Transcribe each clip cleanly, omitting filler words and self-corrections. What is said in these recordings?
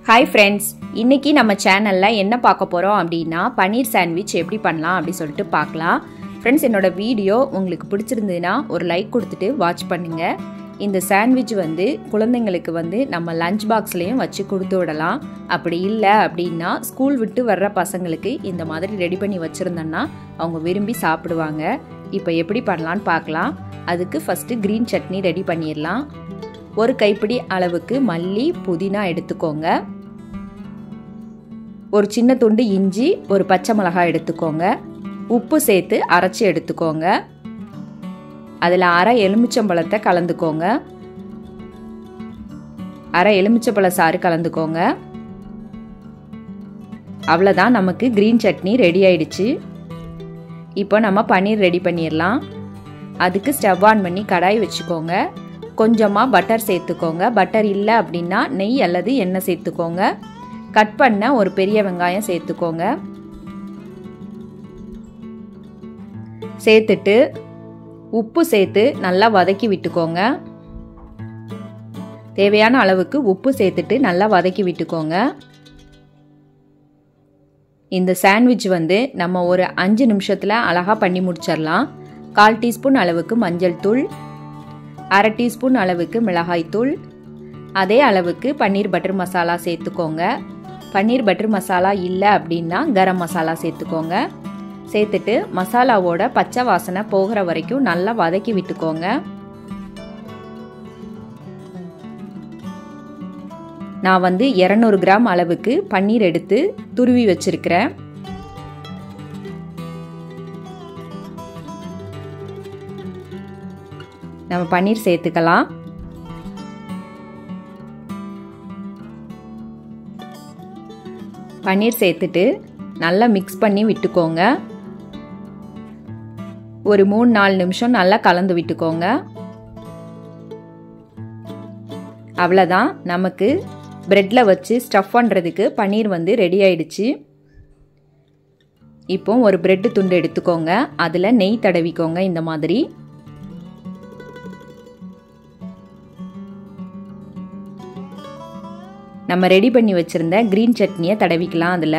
Hi friends, இன்னைக்கு நம்ம சேனல்ல என்ன பார்க்க போறோம் அப்படினா பன்னீர் சாண்ட்விச் எப்படி பண்ணலாம் அப்படி சொல்லிட்டு பார்க்கலாம். Friends, என்னோட வீடியோ உங்களுக்கு பிடிச்சிருந்ததுனா ஒரு லைக் கொடுத்துட்டு வாட்ச் பண்ணுங்க. இந்த சாண்ட்விச் குழந்தைகளுக்கு நம்ம லஞ்ச் பாக்ஸ்லயும் வச்சு கொடுத்து விடலாம். அப்படி இல்ல அப்படினா ஸ்கூல் விட்டு வர்ற பசங்களுக்கு இந்த மாதிரி ரெடி பண்ணி வச்சிருந்தா அவங்க விரும்பி சாப்பிடுவாங்க. இப்போ எப்படி பண்ணலாம்னு பார்க்கலாம். அதுக்கு ஃபர்ஸ்ட் கிரீன் சட்னி ரெடி பண்ணிரலாம். ஒரு கைப்பிடி அளவுக்கு மல்லி, புதினா எடுத்துக்கோங்க. ஒரு சின்ன துண்டு இஞ்சி, ஒரு பச்சை மிளகாய் எடுத்துக்கோங்க. உப்பு சேர்த்து அரைச்சி எடுத்துக்கோங்க. அதில் அரை எலுமிச்சம்பழத்தை கலந்துக்கோங்க. அரை எலுமிச்சம்பழ சாறு கலந்துக்கோங்க. அவ்வளோதான், நமக்கு கிரீன் சட்னி ரெடி ஆயிடுச்சு. இப்போ நம்ம பன்னீர் ரெடி பண்ணிடலாம். அதுக்கு ஸ்டவ் ஆன் பண்ணி கடாய் வச்சுக்கோங்க. கொஞ்சமாக பட்டர் சேர்த்துக்கோங்க. பட்டர் இல்லை அப்படின்னா நெய் அல்லது எண்ணெய் சேர்த்துக்கோங்க. கட் பண்ண ஒரு பெரிய வெங்காயம் சேர்த்துக்கோங்க. சேர்த்துட்டு உப்பு சேர்த்து நல்லா வதக்கி விட்டுக்கோங்க. தேவையான அளவுக்கு உப்பு சேர்த்துட்டு நல்லா வதக்கி விட்டுக்கோங்க. இந்த சாண்ட்விச் நம்ம ஒரு 5 நிமிஷத்தில் அழகாக பண்ணி முடிச்சிடலாம். 1/4 டீஸ்பூன் அளவுக்கு மஞ்சள் தூள், அரை டீஸ்பூன் அளவுக்கு மிளகாய் தூள், அதே அளவுக்கு பன்னீர் பட்டர் மசாலா சேர்த்துக்கோங்க. பன்னீர் பட்டர் மசாலா இல்லை அப்படின்னா கரம் மசாலா சேர்த்துக்கோங்க. சேர்த்துட்டு மசாலாவோட பச்சை வாசனை போகிற வரைக்கும் நல்லா வதக்கி விட்டுக்கோங்க. நான் 200 கிராம் அளவுக்கு பன்னீர் எடுத்து துருவி வச்சிருக்கிறேன். நம்ம பன்னீர் சேர்த்துக்கலாம். பன்னீர் சேர்த்துட்டு நல்லா மிக்ஸ் பண்ணி விட்டுக்கோங்க. ஒரு 3-4 நிமிஷம் நல்லா கலந்து விட்டுக்கோங்க. அவ்வளோதான், நமக்கு பிரெட்டில் வச்சு ஸ்டஃப் பண்ணுறதுக்கு பன்னீர் ரெடி ஆயிடுச்சு. இப்போ ஒரு பிரெட் துண்டு எடுத்துக்கோங்க. அதில் நெய் தடவிக்கோங்க. இந்த மாதிரி நம்ம ரெடி பண்ணி வச்சிருந்த கிரீன் சட்னியை தடவிக்கலாம். அதில்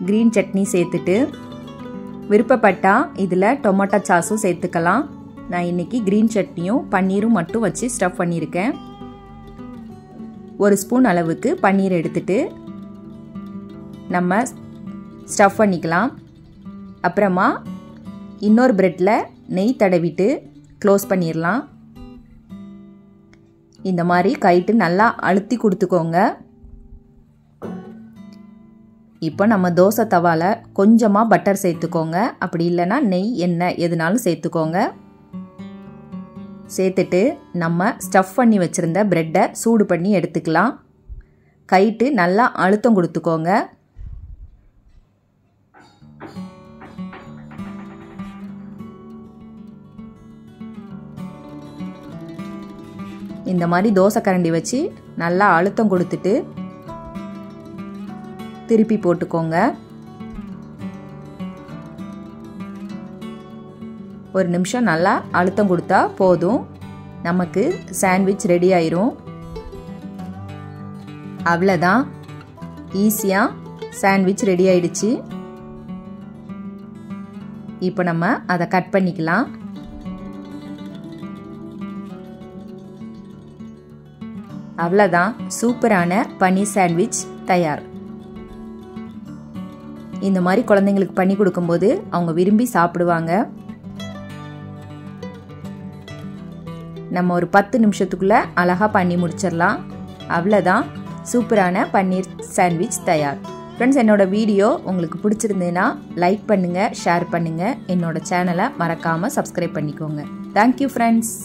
கிரீன் சட்னி சேர்த்துட்டு விருப்பப்பட்டா இதில் டொமேட்டோ சாஸும் சேர்த்துக்கலாம். நான் இன்னைக்கு கிரீன் சட்னியும் பன்னீரும் மட்டும் வச்சு ஸ்டஃப் பண்ணியிருக்கேன். ஒரு ஸ்பூன் அளவுக்கு பன்னீர் எடுத்துட்டு நம்ம ஸ்டஃப் பண்ணிக்கலாம். அப்புறமா இன்னொரு பிரெட்டில் நெய் தடவிட்டு க்ளோஸ் பண்ணிடலாம். இந்த மாதிரி கைட்டு நல்லா அழுத்தி கொடுத்துக்கோங்க. இப்போ நம்ம தோசை தவாவில் கொஞ்சமாக பட்டர் சேர்த்துக்கோங்க. அப்படி இல்லைன்னா நெய், எண்ணெய் எதுனாலும் சேர்த்துக்கோங்க. சேர்த்துட்டு நம்ம ஸ்டஃப் பண்ணி வச்சுருந்த பிரெட்டை சூடு பண்ணி எடுத்துக்கலாம். கைட்டு நல்லா அழுத்தம் கொடுத்துக்கோங்க. இந்த மாதிரி தோசை கரண்டி வச்சு நல்லா அழுத்தம் கொடுத்துட்டு திருப்பி போட்டுக்கோங்க. ஒரு நிமிஷம் நல்லா அழுத்தம் கொடுத்தா போதும், நமக்கு சாண்ட்விச் ரெடி ஆயிரும். அவ்வளோதான், ஈஸியாக சாண்ட்விச் ரெடி ஆயிடுச்சு. இப்போ நம்ம அதை கட் பண்ணிக்கலாம். அவ்வளோதான், சூப்பரான பன்னீர் சாண்ட்விச் தயார். இந்த மாதிரி குழந்தைங்களுக்கு பண்ணி கொடுக்கும்போது அவங்க விரும்பி சாப்பிடுவாங்க. நம்ம ஒரு 10 நிமிஷத்துக்குள்ள அழகாக பண்ணி முடிச்சிடலாம். அவ்வளோதான், சூப்பரான பன்னீர் சாண்ட்விச் தயார். ஃப்ரெண்ட்ஸ், என்னோட வீடியோ உங்களுக்கு பிடிச்சிருந்ததுன்னா லைக் பண்ணுங்கள், ஷேர் பண்ணுங்கள். என்னோட சேனலை மறக்காமல் சப்ஸ்கிரைப் பண்ணிக்கோங்க. Thank you friends.